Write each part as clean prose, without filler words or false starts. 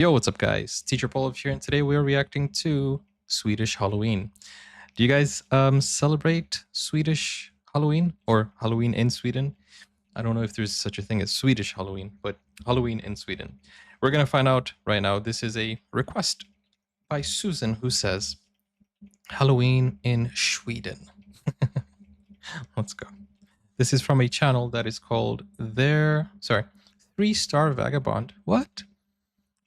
Yo, what's up, guys? Teacher Paul here, and today we're reacting to Swedish Halloween. Do you guys celebrate Swedish Halloween or Halloween in Sweden? I don't know if there's such a thing as Swedish Halloween, but Halloween in Sweden. We're gonna find out right now. This is a request by Susan who says Halloween in Sweden. Let's go. This is from a channel that is called 3-Star Vagabond. What?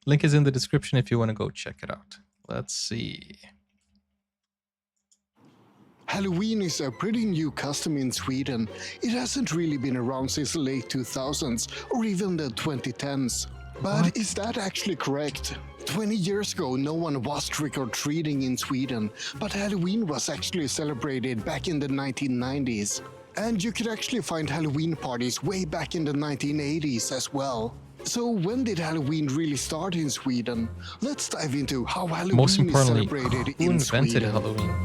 Link is in the description if you want to go check it out. Let's see. Halloween is a pretty new custom in Sweden. It hasn't really been around since the late 2000s or even the 2010s. But What? is that actually correct? 20 years ago, no one was trick-or-treating in Sweden, but Halloween was actually celebrated back in the 1990s. And you could actually find Halloween parties way back in the 1980s as well. So when did Halloween really start in Sweden? Let's dive into how Halloween Most is importantly, celebrated who in invented Sweden. Halloween?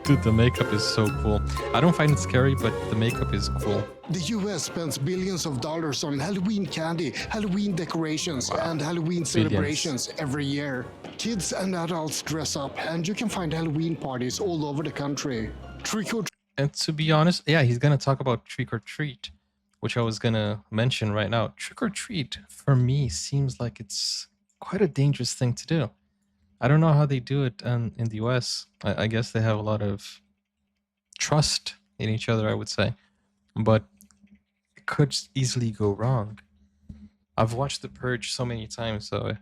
Dude, the makeup is so cool. I don't find it scary, but the makeup is cool. The US spends billions of dollars on Halloween candy, Halloween decorations, and Halloween celebrations every year. Kids and adults dress up, and you can find Halloween parties all over the country. And to be honest, yeah, he's gonna talk about trick or treat, which I was gonna mention right now. Trick or treat, for me, seems like it's quite a dangerous thing to do. I don't know how they do it in the US. I guess they have a lot of trust in each other, I would say. But it could easily go wrong. I've watched The Purge so many times, so,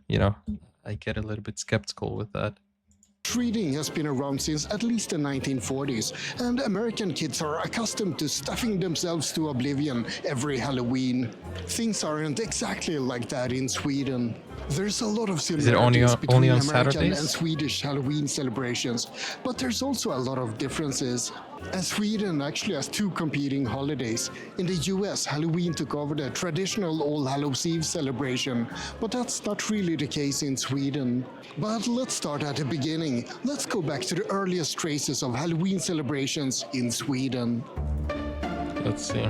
I get a little bit skeptical with that. Treating has been around since at least the 1940s, and American kids are accustomed to stuffing themselves to oblivion every Halloween. Things aren't exactly like that in Sweden. There's a lot of similarities between only on American Saturdays? and Swedish Halloween celebrations, but there's also a lot of differences. And Sweden actually has two competing holidays. In the US, Halloween took over the traditional All Hallows Eve celebration, but that's not really the case in Sweden. But let's start at the beginning. Let's go back to the earliest traces of Halloween celebrations in Sweden. Let's see.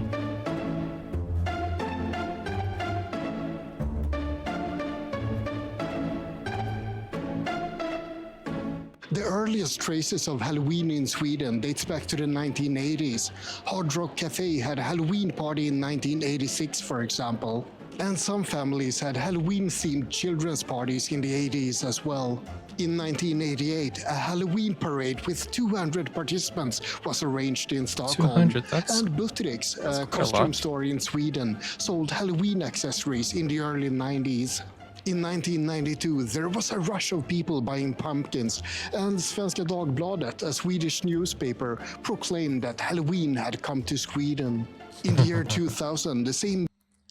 The earliest traces of Halloween in Sweden dates back to the 1980s. Hard Rock Cafe had a Halloween party in 1986, for example. And some families had Halloween-themed children's parties in the 80s as well. In 1988, a Halloween parade with 200 participants was arranged in Stockholm. 200, that's and Buttericks, a quite a lot. costume store in Sweden, sold Halloween accessories in the early 90s. In 1992, there was a rush of people buying pumpkins, and Svenska Dagbladet, a Swedish newspaper, proclaimed that Halloween had come to Sweden. In the year 2000, the same...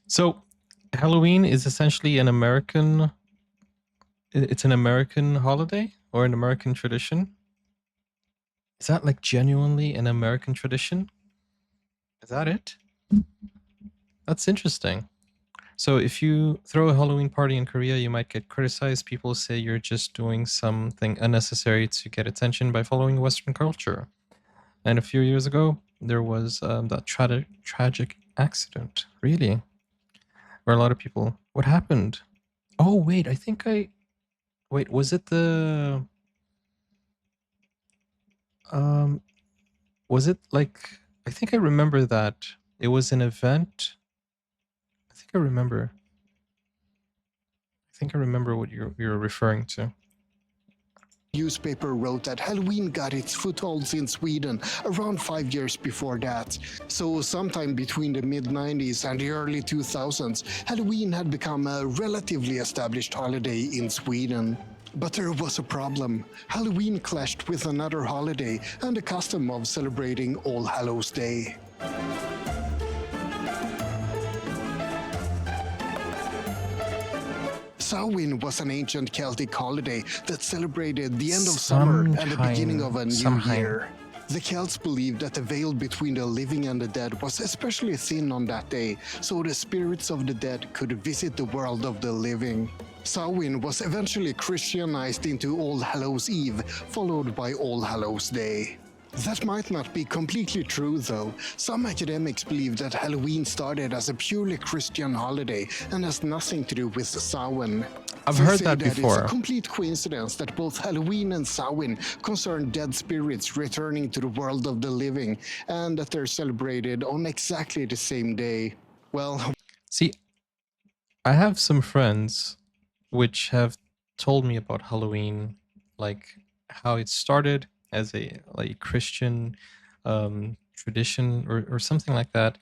So, Halloween is essentially an American... It's an American holiday or an American tradition? Is that like genuinely an American tradition? Is that it? That's interesting. So if you throw a Halloween party in Korea, you might get criticized. People say you're just doing something unnecessary to get attention by following Western culture. And a few years ago, there was that tragic accident, really, where a lot of people... What happened? Oh, wait, Wait, was it the... Was it like... I think I remember that. It was an event... I think I remember what you're referring to. newspaper wrote that Halloween got its footholds in Sweden around 5 years before that. So sometime between the mid-90s and the early 2000s, Halloween had become a relatively established holiday in Sweden. But there was a problem. Halloween clashed with another holiday and the custom of celebrating All Hallows Day. Samhain was an ancient Celtic holiday that celebrated the end of summer and the beginning of a new year. The Celts believed that the veil between the living and the dead was especially thin on that day, so the spirits of the dead could visit the world of the living. Samhain was eventually Christianized into All Hallows Eve, followed by All Hallows Day. That might not be completely true, though. Some academics believe that Halloween started as a purely Christian holiday and has nothing to do with Samhain. I've They heard say that that it's a before. complete coincidence that both Halloween and Samhain concern dead spirits returning to the world of the living, and that they're celebrated on exactly the same day. Well, See, I have some friends which have told me about Halloween, like how it started as a like Christian tradition or something like that,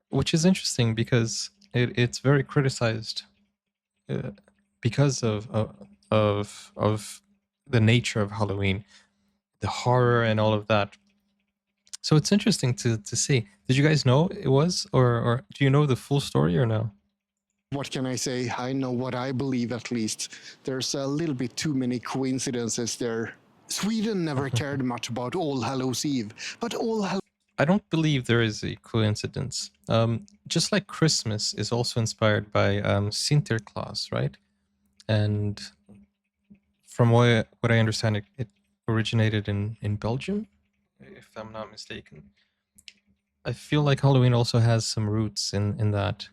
which is interesting because it's very criticized uh, because of the nature of Halloween, the horror and all of that. So it's interesting to see. Did you guys know it was, or do you know the full story or no? what can I say? I know what I believe at least. There's a little bit too many coincidences there. Sweden never cared much about All Hallows Eve, but All Hallows I don't believe there is a coincidence. Just like Christmas is also inspired by Sinterklaas, right? And from what I understand, it originated in Belgium, if I'm not mistaken. I feel like Halloween also has some roots in that.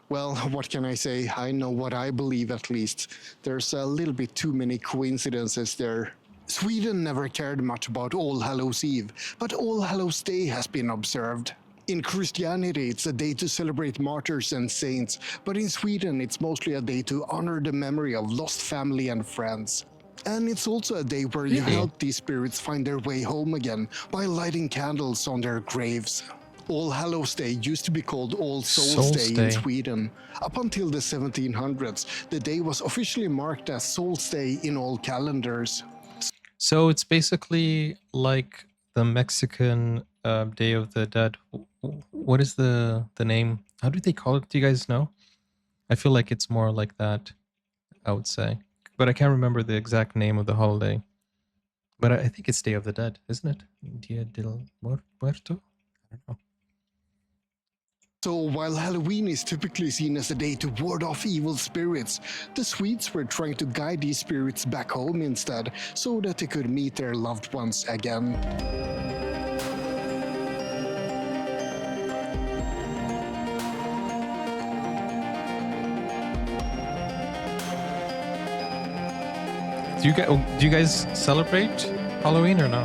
well, what can I say? I know what I believe at least. There's a little bit too many coincidences there. Sweden never cared much about All Hallows Eve, but All Hallows Day has been observed. In Christianity, it's a day to celebrate martyrs and saints, but in Sweden, it's mostly a day to honor the memory of lost family and friends. And it's also a day where you Really? help these spirits find their way home again by lighting candles on their graves. All Hallows Day used to be called All Souls Souls Day in Day. Sweden. Up until the 1700s, the day was officially marked as Souls Day in all calendars. So it's basically like the Mexican Day of the Dead. What is the name? How do they call it? Do you guys know? I feel like it's more like that, I would say. But I can't remember the exact name of the holiday. But I think it's Day of the Dead, isn't it? Dia del Muerto? I don't know. So while Halloween is typically seen as a day to ward off evil spirits, the Swedes were trying to guide these spirits back home instead, so that they could meet their loved ones again. Do you guys celebrate Halloween or no?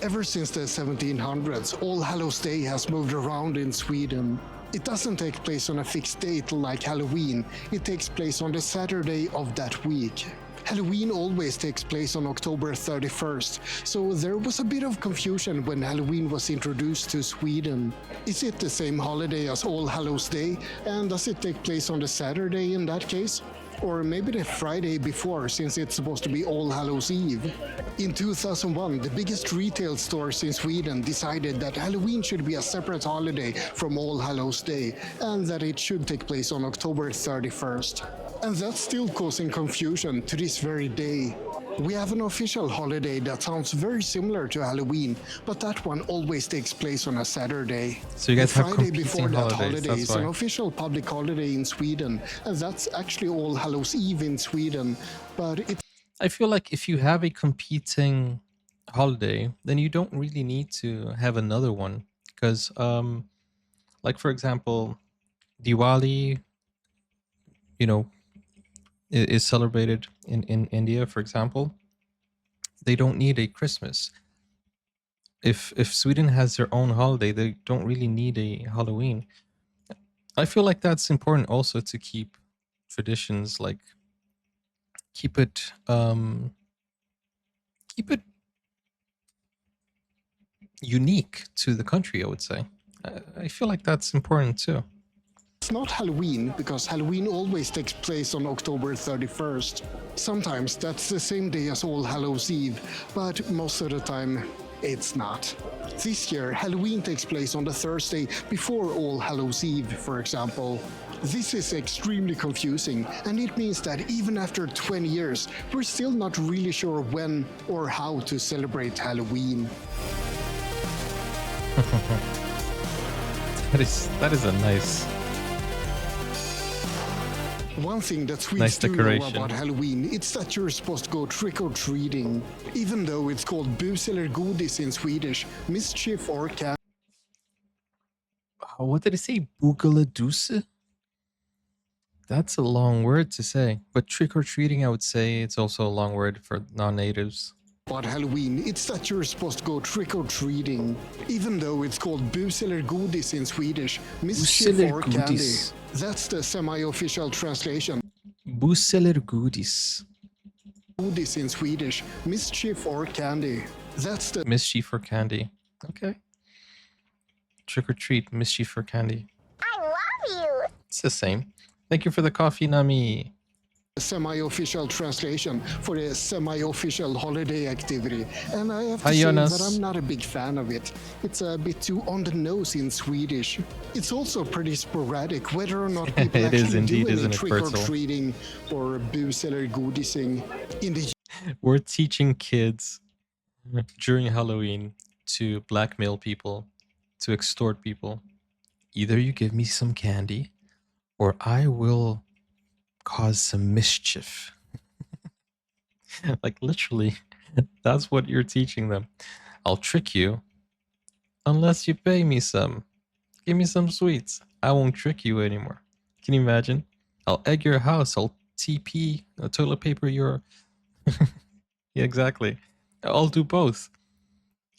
Ever since the 1700s, All Hallows Day has moved around in Sweden. It doesn't take place on a fixed date like Halloween, it takes place on the Saturday of that week. Halloween always takes place on October 31st, so there was a bit of confusion when Halloween was introduced to Sweden. Is it the same holiday as All Hallows Day, and does it take place on the Saturday in that case? Or maybe the Friday before, since it's supposed to be All Hallows Eve. In 2001, the biggest retail stores in Sweden decided that Halloween should be a separate holiday from All Hallows Day, and that it should take place on October 31st. And that's still causing confusion to this very day. We have an official holiday that sounds very similar to Halloween, but that one always takes place on a Saturday. So you guys The have Friday competing before that holidays, holiday that's is an why. official public holiday in Sweden, and that's actually All Hallows Eve in Sweden. But it's I feel like if you have a competing holiday, then you don't really need to have another one. Because, like for example, Diwali, you know, is celebrated in India, for example. They don't need a Christmas. If Sweden has their own holiday, they don't really need a Halloween. I feel like that's important also to keep traditions, like keep it keep it unique to the country, I would say. I feel like that's important too. not Halloween because Halloween always takes place on October 31st. Sometimes that's the same day as All Hallows Eve, but most of the time it's not. This year, Halloween takes place on the Thursday before All Hallows Eve, for example. This is extremely confusing, and it means that even after 20 years, we're still not really sure when or how to celebrate Halloween. That is a nice One thing that Swedes Nice do know decoration. about Halloween, it's that you're supposed to go trick-or-treating. Even though it's called bus eller godis in Swedish, mischief or candy. What did it say? Boogaladoosa? That's a long word to say. But trick or treating, I would say it's also a long word for non natives. About Halloween, it's that you're supposed to go trick-or-treating. Even though it's called bus eller godis in Swedish, mischief Bus eller or candy. godis. That's the semi-official translation. Bus eller godis. Godis in Swedish, mischief or candy. That's the Mischief or candy. Okay. Trick or treat, mischief or candy. I love you. It's the same. Thank you for the coffee, Nami. semi-official translation for a semi-official holiday activity, and I have to Hi, say Jonas. that I'm not a big fan of it. It's a bit too on the nose in Swedish. It's also pretty sporadic whether or not people It is actually indeed, do any isn't it, trick or Bertel? treating or bus eller godising. In the We're teaching kids during Halloween to blackmail people, to extort people. Either you give me some candy, or I will cause some mischief. Like literally, that's what you're teaching them. I'll trick you unless you pay me some. Give me some sweets. I won't trick you anymore. Can you imagine? I'll egg your house. I'll TP toilet paper your. Yeah, exactly. I'll do both.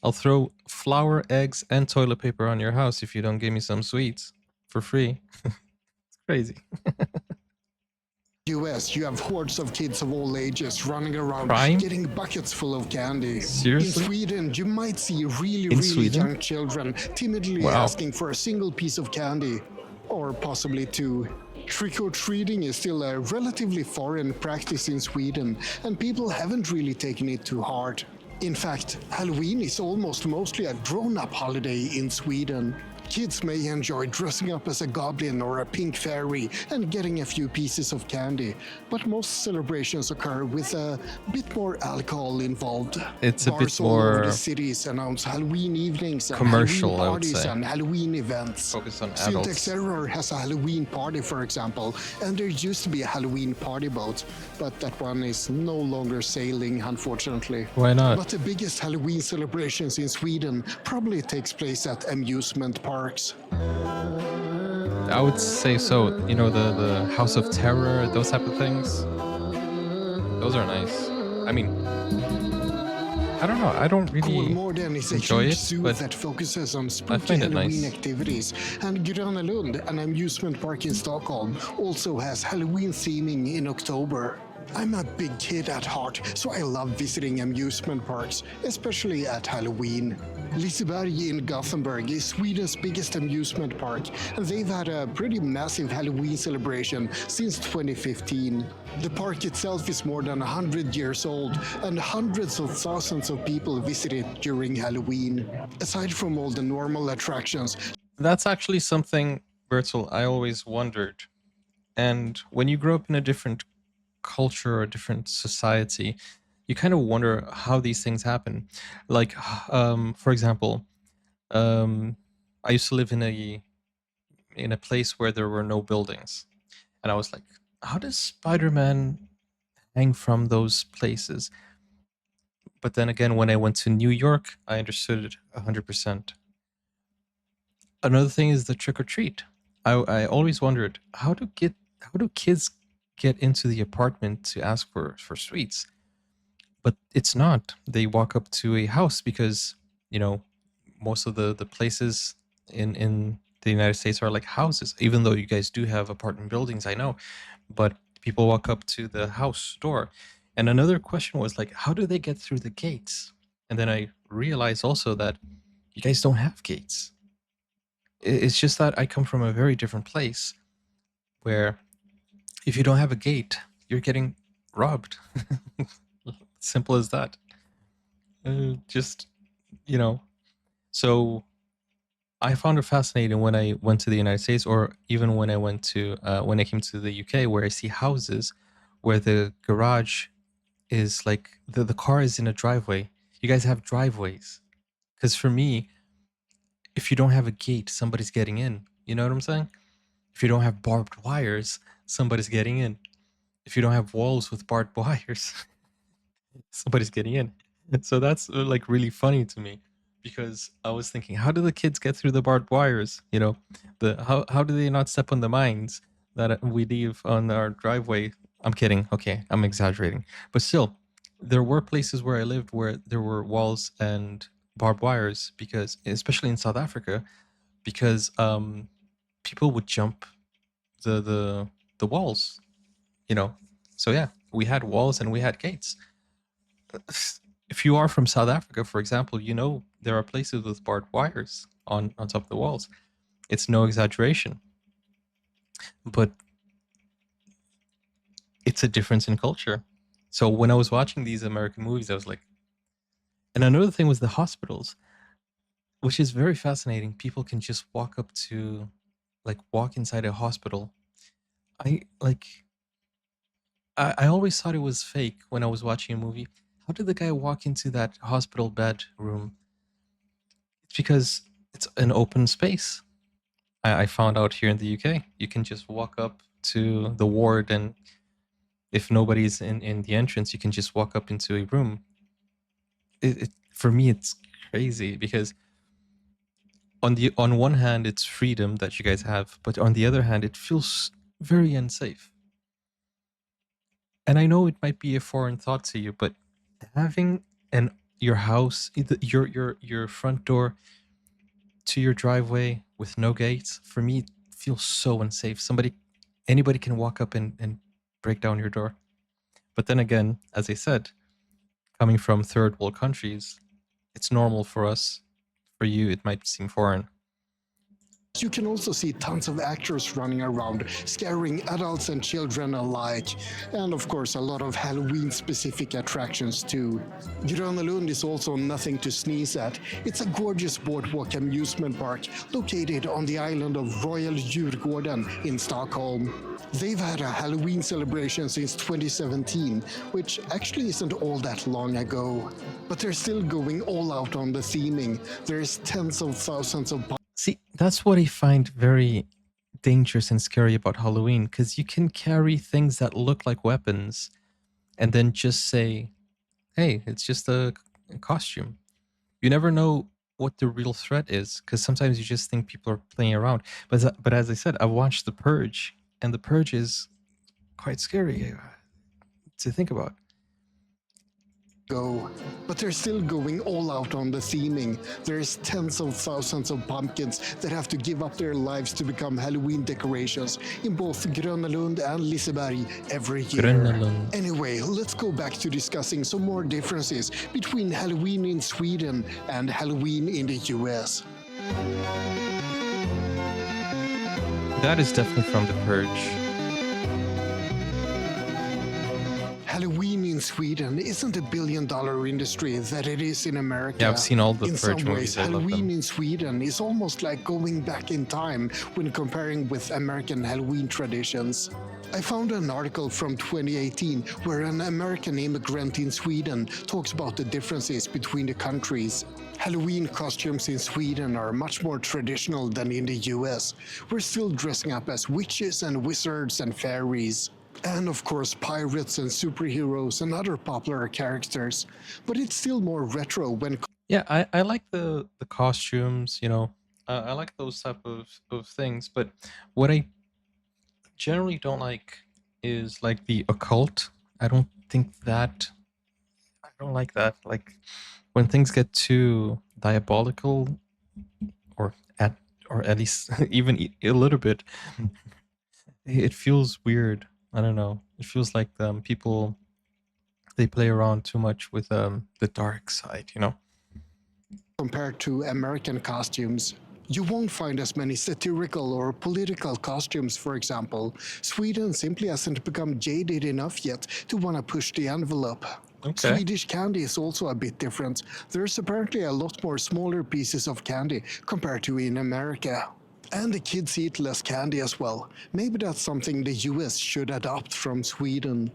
I'll throw flour, eggs, and toilet paper on your house if you don't give me some sweets for free. It's crazy. US, you have hordes of kids of all ages running around Crime? getting buckets full of candy. Seriously? In Sweden, you might see really, In really Sweden? young children timidly Wow. asking for a single piece of candy, or possibly two. Trick-or-treating is still a relatively foreign practice in Sweden, and people haven't really taken it to heart. In fact, Halloween is almost mostly a grown-up holiday in Sweden. Kids may enjoy dressing up as a goblin or a pink fairy and getting a few pieces of candy, but most celebrations occur with a bit more alcohol involved. It's a bit Bars all over more the cities announce Halloween evenings and commercial, Halloween I would parties say. and Halloween events. Focus on Syntax adults. Error has a Halloween party, for example, and there used to be a Halloween party boat, but that one is no longer sailing, unfortunately. Why not? But the biggest Halloween celebrations in Sweden probably takes place at amusement parks. I would say so. You know, the House of Terror, those type of things. Those are nice. I mean, I don't know. I don't really Kolmården is a enjoy huge it, zoo but that focuses on spooky find it Halloween nice. activities, and Gröna Lund, an amusement park in Stockholm, also has Halloween theming in October. I'm a big kid at heart, so I love visiting amusement parks, especially at Halloween. Liseberg in Gothenburg is Sweden's biggest amusement park, and they've had a pretty massive Halloween celebration since 2015. The park itself is more than 100 years old, and hundreds of thousands of people visit it during Halloween. Aside from all the normal attractions, That's actually something, Bertel, I always wondered. And when you grow up in a different culture or a different society, you kind of wonder how these things happen. Like, for example, I used to live in a place where there were no buildings, and I was like, how does Spider-Man hang from those places? But then again, when I went to New York, I understood it 100%. Another thing is the trick or treat. I always wondered how do kids get into the apartment to ask for sweets? But it's not. They walk up to a house because, you know, most of the places in the United States are like houses, even though you guys do have apartment buildings, I know. But people walk up to the house door. And another question was like, how do they get through the gates? And then I realized also that you guys don't have gates. It's just that I come from a very different place where if you don't have a gate, you're getting robbed. Simple as that. Just, you know. So I found it fascinating when I went to the United States, or even when I went to when I came to the UK, where I see houses where the garage is like the car is in a driveway. You guys have driveways, because for me, if you don't have a gate, somebody's getting in. You know what I'm saying? If you don't have barbed wires, somebody's getting in. If you don't have walls with barbed wires, somebody's getting in. So that's like really funny to me, because I was thinking, how do the kids get through the barbed wires? You know, the how do they not step on the mines that we leave on our driveway? I'm kidding. Okay, I'm exaggerating, but still, there were places where I lived where there were walls and barbed wires, because especially in South Africa, because people would jump the walls, you know. So yeah, we had walls and we had gates. If you are from South Africa, for example, you know there are places with barbed wires on top of the walls. It's no exaggeration, but it's a difference in culture. So when I was watching these American movies, I was like, and another thing was the hospitals, which is very fascinating. People can just walk up to, like, walk inside a hospital. I like, I always thought it was fake when I was watching a movie. How did the guy walk into that hospital bedroom? It's because it's an open space. I found out here in the UK, you can just walk up to the ward, and if nobody's in the entrance, you can just walk up into a room. For me, it's crazy, because on one hand, it's freedom that you guys have, but on the other hand, it feels very unsafe. And I know it might be a foreign thought to you, but having an your house, your front door to your driveway with no gates, for me, it feels so unsafe. Anybody can walk up and break down your door. But then again, as I said, coming from third world countries, it's normal for us. For you, it might seem foreign. You can also see tons of actors running around, scaring adults and children alike. And of course, a lot of Halloween specific attractions too. Gröna Lund is also nothing to sneeze at. It's a gorgeous boardwalk amusement park located on the island of Royal Djurgården in Stockholm. They've had a Halloween celebration since 2017, which actually isn't all that long ago. But they're still going all out on the theming. There's tens of thousands of See, that's what I find very dangerous and scary about Halloween, because you can carry things that look like weapons and then just say, hey, it's just a costume. You never know what the real threat is, because sometimes you just think people are playing around. But as I said, I watched The Purge, and The Purge is quite scary to think about. Go. But they're still going all out on the theming. There's tens of thousands of pumpkins that have to give up their lives to become Halloween decorations in both Gröna Lund and Liseberg every year. Gröna Lund. Anyway, let's go back to discussing some more differences between Halloween in Sweden and Halloween in the US. That is definitely from The Purge. Halloween in Sweden isn't a billion-dollar industry that it is in America. Yeah, I've seen all the In Purge some movies. ways, I love Halloween them. in Sweden is almost like going back in time when comparing with American Halloween traditions. I found an article from 2018 where an American immigrant in Sweden talks about the differences between the countries. Halloween costumes in Sweden are much more traditional than in the US. We're still dressing up as witches and wizards and fairies. And of course, pirates and superheroes and other popular characters. But it's still more retro when. Yeah, I like the costumes, you know. I like those type of things, but what I generally don't like is like the occult. I don't think that I don't like that. Like when things get too diabolical, or at least even a little bit, it feels weird. I don't know. It feels like people, they play around too much with the dark side, you know. Compared to American costumes. You won't find as many satirical or political costumes, for example. Sweden simply hasn't become jaded enough yet to want to push the envelope. Okay. Swedish candy is also a bit different. There's apparently a lot more smaller pieces of candy compared to in America. And the kids eat less candy as well. Maybe that's something the US should adopt from Sweden.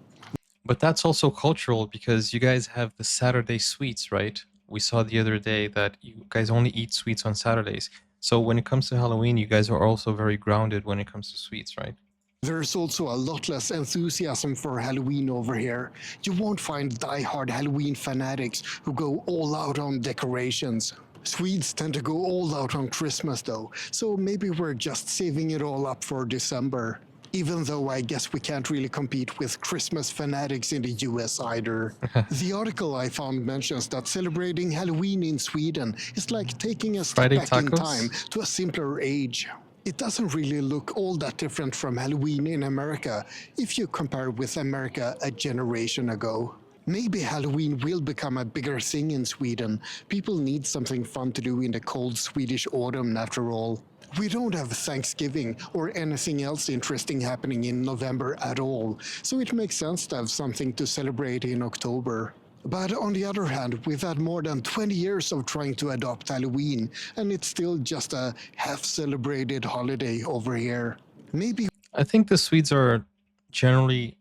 But that's also cultural, because you guys have the Saturday sweets, right? We saw the other day that you guys only eat sweets on Saturdays. So when it comes to Halloween, you guys are also very grounded when it comes to sweets, right? There's also a lot less enthusiasm for Halloween over here. You won't find die-hard Halloween fanatics who go all out on decorations. Swedes tend to go all out on Christmas though, so maybe we're just saving it all up for December. Even though I guess we can't really compete with Christmas fanatics in the US either. The article I found mentions that celebrating Halloween in Sweden is like taking a step Friday back in time tacos? to a simpler age. It doesn't really look all that different from Halloween in America if you compare with America a generation ago. Maybe Halloween will become a bigger thing in Sweden. People need something fun to do in the cold Swedish autumn, after all. We don't have Thanksgiving or anything else interesting happening in November at all, so it makes sense to have something to celebrate in October. But on the other hand, we've had more than 20 years of trying to adopt Halloween, and it's still just a half-celebrated holiday over here. Maybe I think the Swedes are generally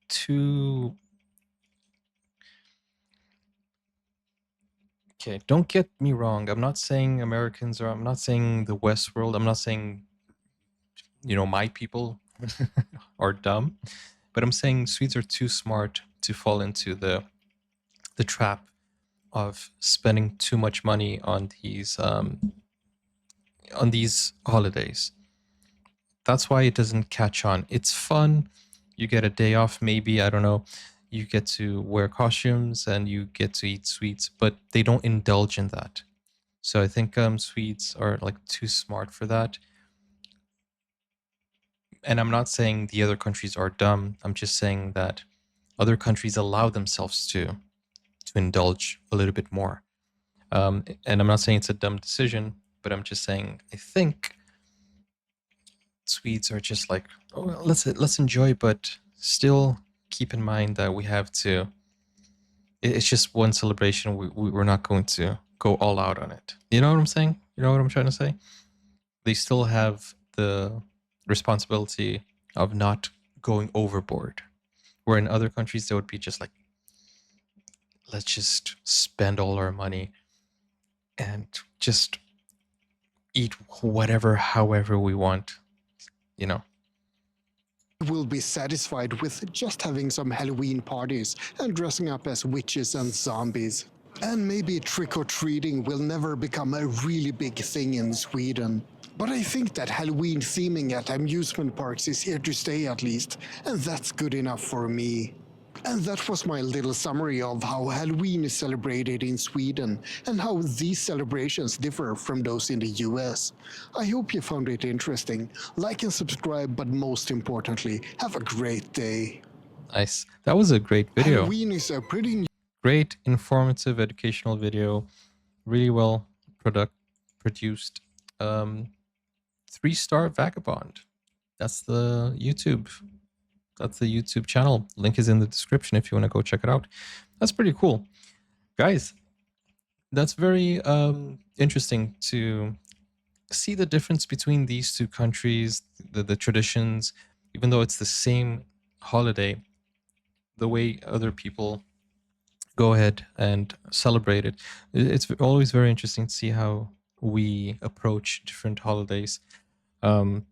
too... Okay, don't get me wrong. I'm not saying Americans, or I'm not saying the West world. I'm not saying, you know, my people are dumb, but I'm saying Swedes are too smart to fall into the trap of spending too much money on these holidays. That's why it doesn't catch on. It's fun. You get a day off, maybe, I don't know. You get to wear costumes and you get to eat sweets, but they don't indulge in that. So I think Swedes are like too smart for that. And I'm not saying the other countries are dumb. I'm just saying that other countries allow themselves to indulge a little bit more. And I'm not saying it's a dumb decision, but I'm just saying I think Swedes are just like, oh, well, let's enjoy, but still keep in mind that we have to. It's just one celebration. We're not going to go all out on it. You know what I'm saying? You know what I'm trying to say? They still have the responsibility of not going overboard. Where in other countries, they would be just like, let's just spend all our money and just eat whatever, however we want, you know. will be satisfied with just having some Halloween parties and dressing up as witches and zombies. And maybe trick-or-treating will never become a really big thing in Sweden. But I think that Halloween theming at amusement parks is here to stay at least, and that's good enough for me. And that was my little summary of how Halloween is celebrated in Sweden and how these celebrations differ from those in the US. I hope you found it interesting. Like and subscribe, but most importantly, have a great day. Nice. That was a great video. Halloween is a pretty Great, informative, educational video. Really well produced. 3-star Vagabond. That's the YouTube. That's the YouTube channel. Link is in the description if you want to go check it out. That's pretty cool. Guys, that's very interesting to see the difference between these two countries, the traditions, even though it's the same holiday, the way other people go ahead and celebrate it. It's always very interesting to see how we approach different holidays. How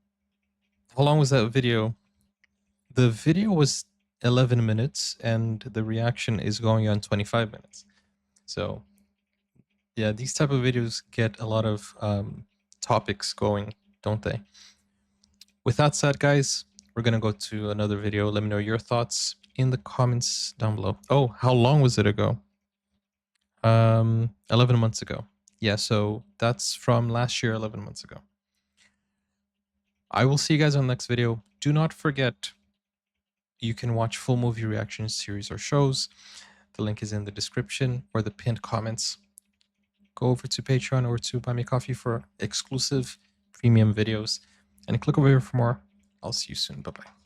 long was that video? The video was 11 minutes and the reaction is going on 25 minutes. So yeah, these type of videos get a lot of topics going, don't they? With that said, guys, we're going to go to another video. Let me know your thoughts in the comments down below. Oh, how long was it ago? 11 months ago. Yeah, so that's from last year, 11 months ago. I will see you guys on the next video. Do not forget, you can watch full movie reactions, series, or shows. The link is in the description or the pinned comments. Go over to Patreon or to Buy Me Coffee for exclusive premium videos. And click over here for more. I'll see you soon. Bye-bye.